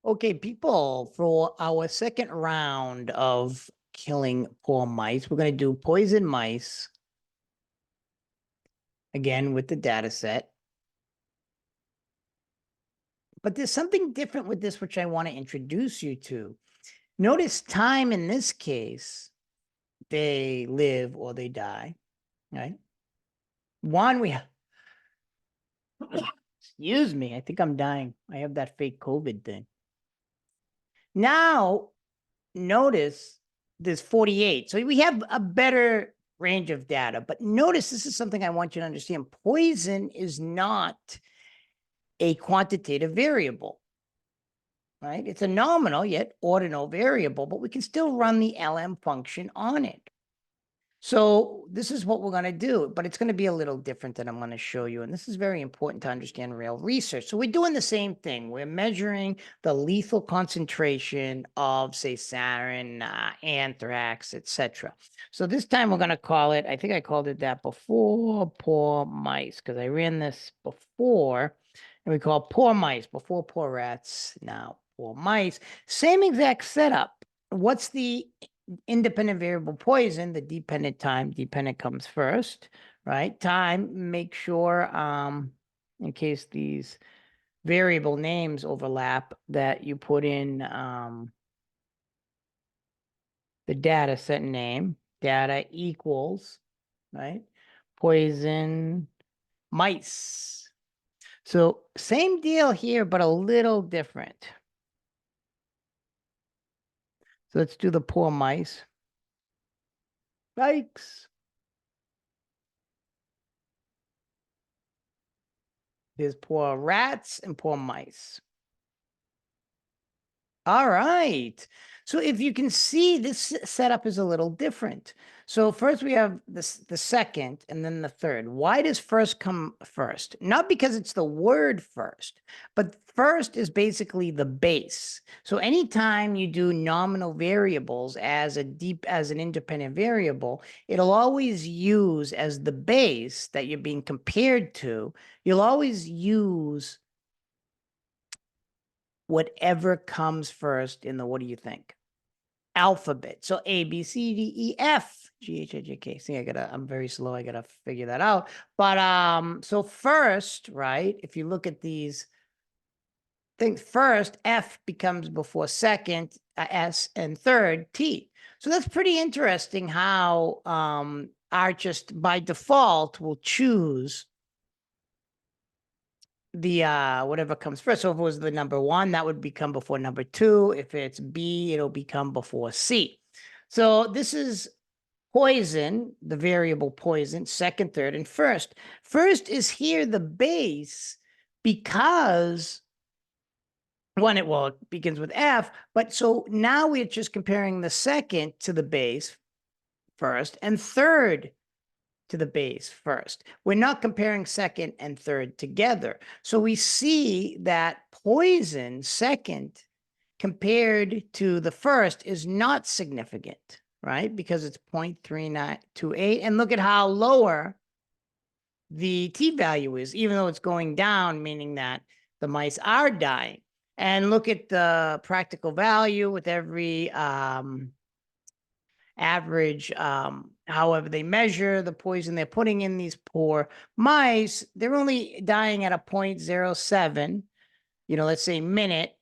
Okay, people, for our second round of killing poor mice, we're going to do poison mice again with the data set. But there's something different with this, which I want to introduce you to. Notice time in this case, they live or they die, right? One, we have, excuse me, I think I'm dying. I have that fake COVID thing. Now, notice there's 48. So we have a better range of data. But notice this is something I want you to understand. Poison is not a quantitative variable, right? It's a nominal yet ordinal variable, but we can still run the LM function on it. So this is what we're going to do, but it's going to be a little different than I'm going to show you. And this is very important to understand real research. So we're doing the same thing. We're measuring the lethal concentration of, say, sarin, anthrax, etc. So this time we're going to call it, I think I called it that before, poor mice, because I ran this before, and we call poor mice, before poor rats, now poor mice. Same exact setup. What's the independent variable poison? The dependent time, dependent comes first, right? Time, make sure, in case these variable names overlap, that you put in the data set name. Data equals, right? Poison mice. So same deal here, but a little different. So let's do the poor mice. Yikes. There's poor rats and poor mice. All right. So if you can see, this setup is a little different. So first we have the second and then the third. Why does first come first? Not because it's the word first, but first is basically the base. So anytime you do nominal variables as an independent variable, it'll always use as the base that you're being compared to, you'll always use whatever comes first in the, what do you think? Alphabet. So A, B, C, D, E, F, G, H, I, J, K. See, I'm very slow. I gotta figure that out. But so first, right, if you look at these things, first, F becomes before second, S, and third, T. So that's pretty interesting how R just by default will choose the whatever comes first. So if it was the number one, that would become before number two. If it's B, it'll become before C. So this is poison, the variable poison, second, third, and first. First is here the base because it begins with F, but so now we're just comparing the second to the base first and third to the base first. We're not comparing second and third together. So we see that poison second compared to the first is not significant, right? Because it's 0.3928. And look at how lower the t-value is, even though it's going down, meaning that the mice are dying. And look at the practical value with every average, however they measure the poison they're putting in these poor mice, they're only dying at a 0.07, let's say minute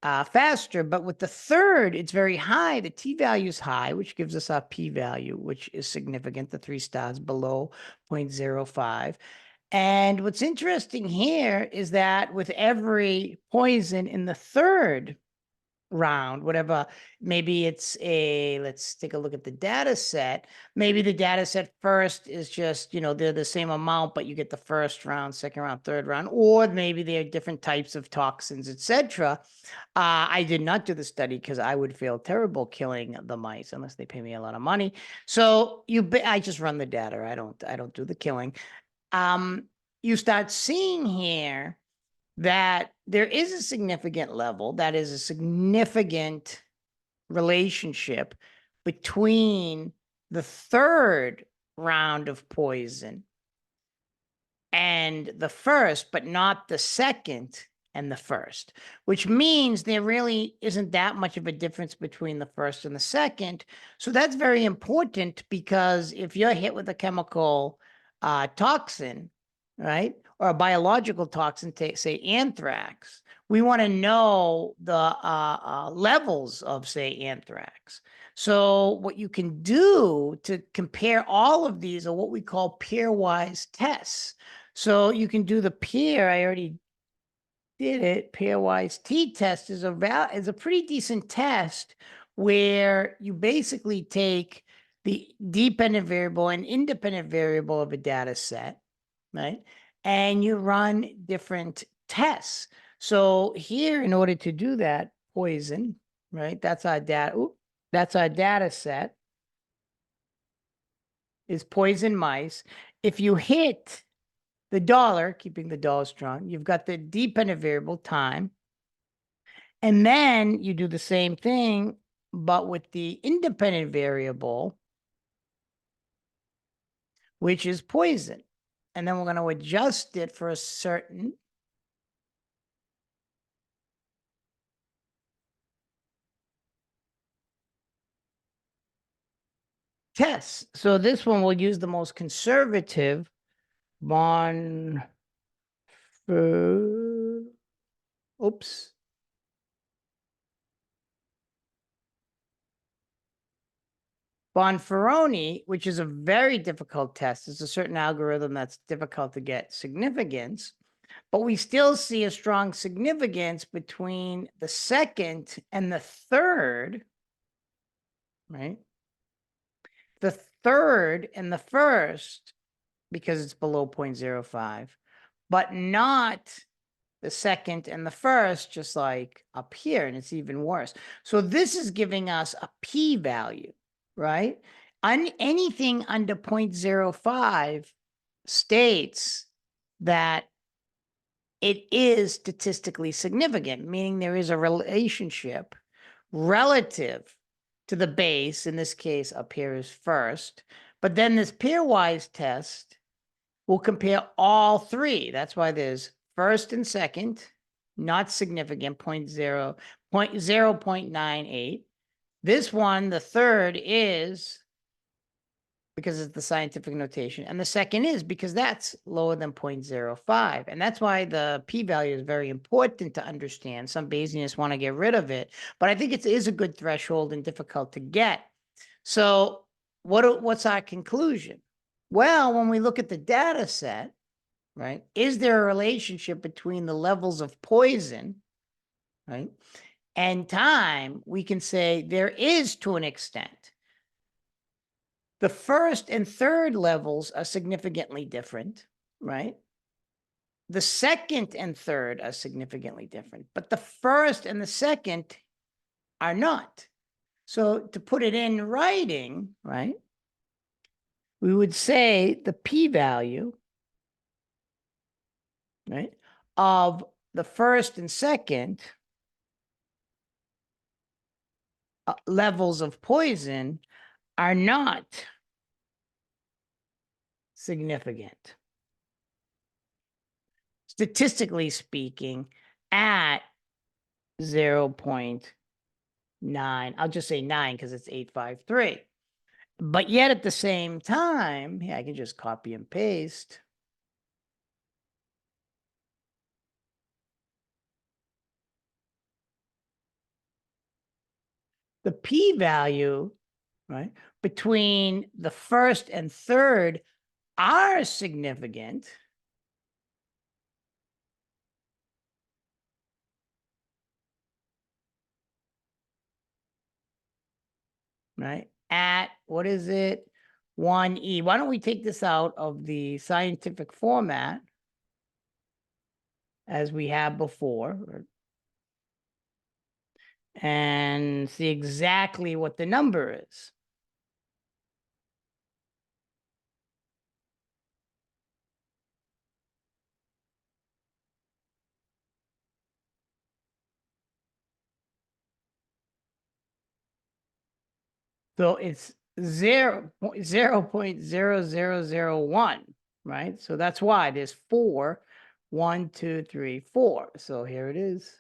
faster. But with the third, it's very high. The t-value is high, which gives us our p-value, which is significant, the 3 stars below 0.05. And what's interesting here is that with every poison in the third round, whatever, maybe it's let's take a look at the data set. Maybe the data set first is just, they're the same amount, but you get the first round, second round, third round, or maybe they're different types of toxins, etc. I did not do the study because I would feel terrible killing the mice unless they pay me a lot of money. So I just run the data. I don't do the killing. You start seeing here that there is a significant level, that is a significant relationship between the third round of poison and the first, but not the second and the first, which means there really isn't that much of a difference between the first and the second. So that's very important, because if you're hit with a chemical toxin, right, or a biological toxin, say anthrax, we want to know the levels of, say, anthrax. So what you can do to compare all of these are what we call pairwise tests. So you can do the pair. I already did it. Pairwise t-test is a pretty decent test, where you basically take the dependent variable and independent variable of a data set, right? And you run different tests. So here, in order to do that, poison, right? That's our data. That's our data set, is poison mice. If you hit the dollar, keeping the dollar strong, you've got the dependent variable time. And then you do the same thing, but with the independent variable, which is poison. And then we're going to adjust it for a certain test. So this one will use the most conservative Bon, oops. Bonferroni, which is a very difficult test. It's a certain algorithm that's difficult to get significance, but we still see a strong significance between the second and the third, right? The third and the first, because it's below 0.05, but not the second and the first, just like up here, and it's even worse. So this is giving us a p-value, right? Anything under 0.05 states that it is statistically significant, meaning there is a relationship relative to the base. In this case, up here is first, but then this pairwise test will compare all three. That's why there's first and second, not significant, 0.98. This one, the third, is because it's the scientific notation, and the second is because that's lower than 0.05. And that's why the p-value is very important to understand. Some Bayesianists want to get rid of it, but I think it is a good threshold and difficult to get. So what's our conclusion? Well, when we look at the data set, right, is there a relationship between the levels of poison, right, and time? We can say there is, to an extent. The first and third levels are significantly different, right? The second and third are significantly different, but the first and the second are not. So to put it in writing, right, we would say the p-value, right, of the first and second levels of poison are not significant, statistically speaking, at 0.9. I'll just say 9 because it's 853. But yet at the same time, I can just copy and paste. The p-value, right, between the first and third are significant, right, at, what is it, 1e. Why don't we take this out of the scientific format as we have before and see exactly what the number is. So it's 0.0001, right? So that's why there's 4 1, 2, 3, 4. So here it is.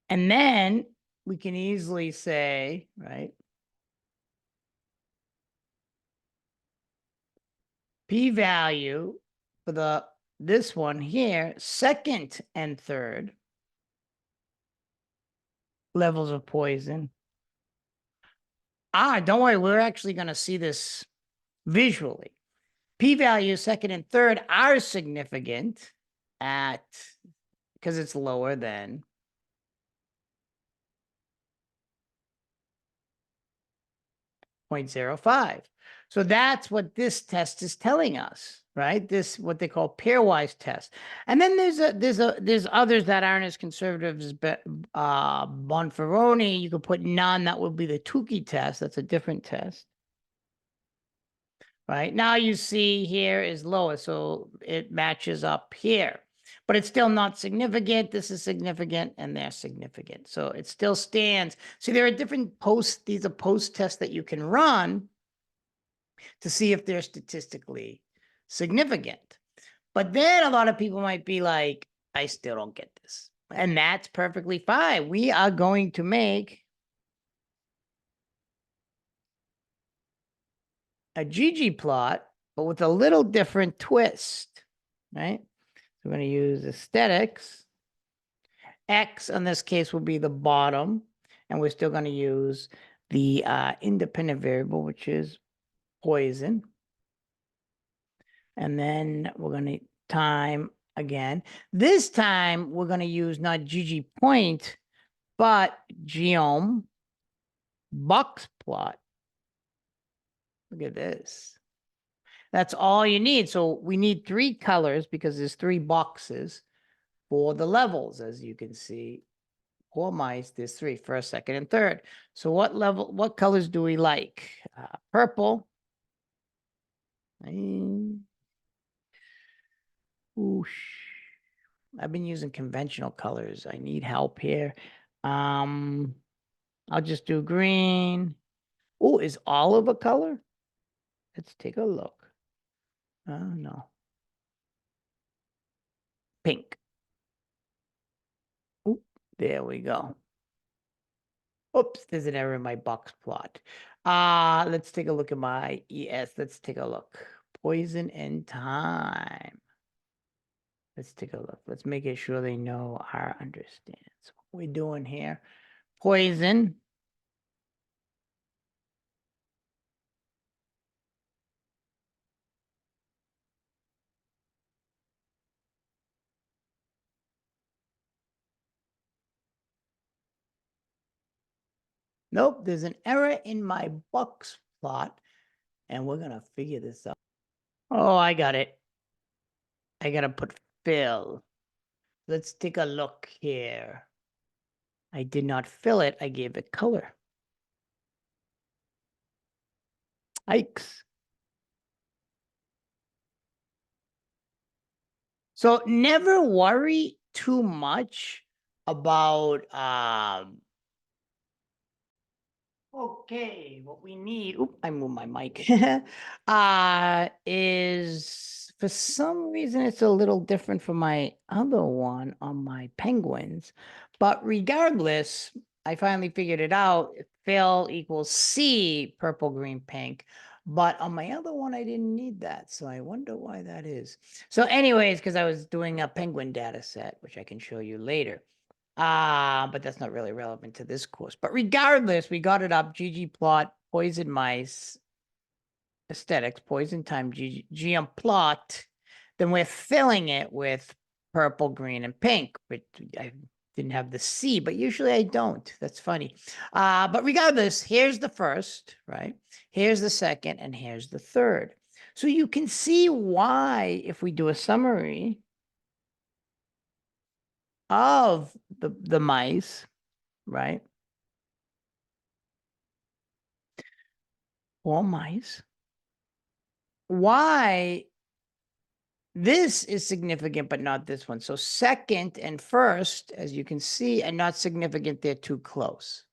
And then we can easily say, right, p-value for this one here, second and third levels of poison. Don't worry, we're actually going to see this visually. P-value second and third are significant because it's lower than 0.05. So that's what this test is telling us, right? This what they call pairwise test. And then there's others that aren't as conservative as Bonferroni. You could put none. That would be the Tukey test. That's a different test. Right now you see here is lower, so it matches up here, but it's still not significant. This is significant and they're significant. So it still stands. See, there are different posts. These are post tests that you can run to see if they're statistically significant. But then a lot of people might be like, I still don't get this. And that's perfectly fine. We are going to make a ggplot, but with a little different twist, right? So we're going to use aesthetics. X in this case will be the bottom, and we're still going to use the independent variable, which is poison. And then we're going to time again. This time we're going to use not GG point, but geom box plot. Look at this. That's all you need. So we need 3 colors because there's 3 boxes for the levels, as you can see. For mice, there's 3, first, second, and third. So what colors do we like? Purple. Oosh. I've been using conventional colors. I need help here. I'll just do green. Oh, is olive a color? Let's take a look. No. Pink. Ooh, there we go. Oops, there's an error in my box plot. Let's take a look at my ES. Let's take a look. Poison and time. Let's take a look. Let's make it sure they know our understands what we're doing here. Poison. Nope, there's an error in my box plot, and we're going to figure this out. Oh, I got it. I got to put fill. Let's take a look here. I did not fill it. I gave it color. Yikes. So never worry too much about okay, what we need, I moved my mic, is for some reason it's a little different from my other one on my penguins. But regardless, I finally figured it out. Fill equals C, purple, green, pink. But on my other one, I didn't need that. So I wonder why that is. So anyways, because I was doing a penguin data set, which I can show you later. But that's not really relevant to this course. But regardless, we got it up. ggplot, poison mice, aesthetics, poison time, GM plot. Then we're filling it with purple, green, and pink. But I didn't have the C, but usually I don't. That's funny. But regardless, here's the first, right? Here's the second, and here's the third. So you can see why, if we do a summary of the mice, right? All mice. Why this is significant, but not this one. So second and first, as you can see, are not significant. They're too close.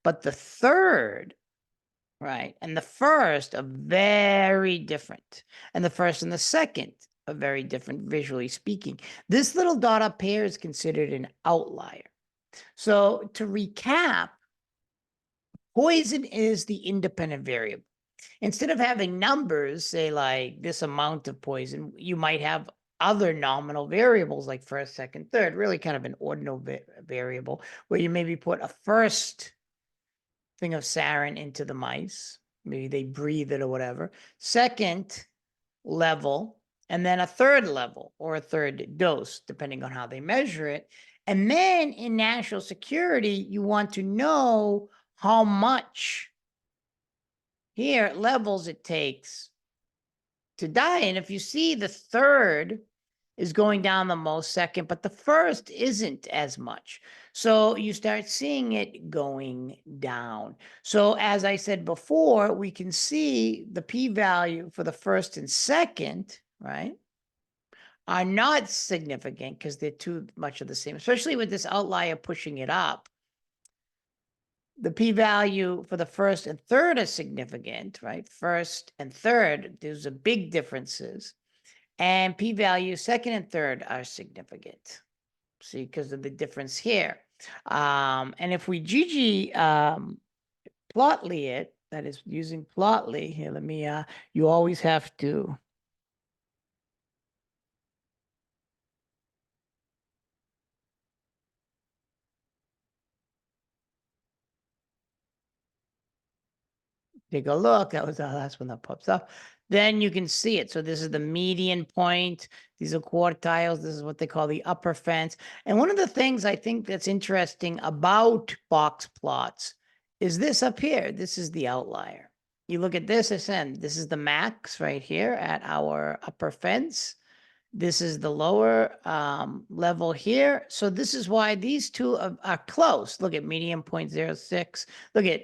But the third right? And the first are very different. And the first and the second are very different, visually speaking. This little dot up here is considered an outlier. So to recap, poison is the independent variable. Instead of having numbers, say like this amount of poison, you might have other nominal variables like first, second, third, really kind of an ordinal variable where you maybe put a first thing of sarin into the mice. Maybe they breathe it or whatever. Second level, and then a third level or a third dose, depending on how they measure it. And then in national security, you want to know how much here levels it takes to die. And if you see the third is going down the most, second, but the first isn't as much. So you start seeing it going down. So as I said before, we can see the p-value for the first and second, right, are not significant because they're too much of the same, especially with this outlier pushing it up. The p-value for the first and third are significant, right? First and third, there's a big differences. And p-value second and third are significant. See, because of the difference here. And if we GG Plotly it, that is using Plotly, here, let me, you always have to take a look. That was the last one that pops up. Then you can see it. So this is the median point. These are quartiles. This is what they call the upper fence. And one of the things I think that's interesting about box plots is this up here. This is the outlier. You look at this, ascend. This is the max right here at our upper fence. This is the lower level here. So this is why these two are close. Look at median 0.06. Look at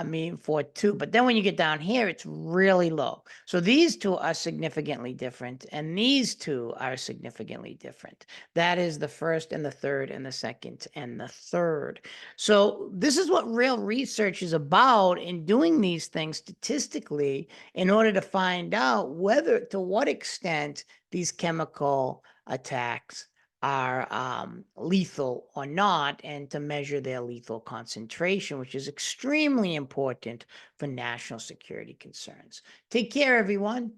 median 4.2. But then when you get down here, it's really low. So these two are significantly different. And these two are significantly different. That is the first and the third and the second and the third. So this is what real research is about in doing these things statistically in order to find out whether, to what extent, these chemical attacks are lethal or not, and to measure their lethal concentration, which is extremely important for national security concerns. Take care, everyone.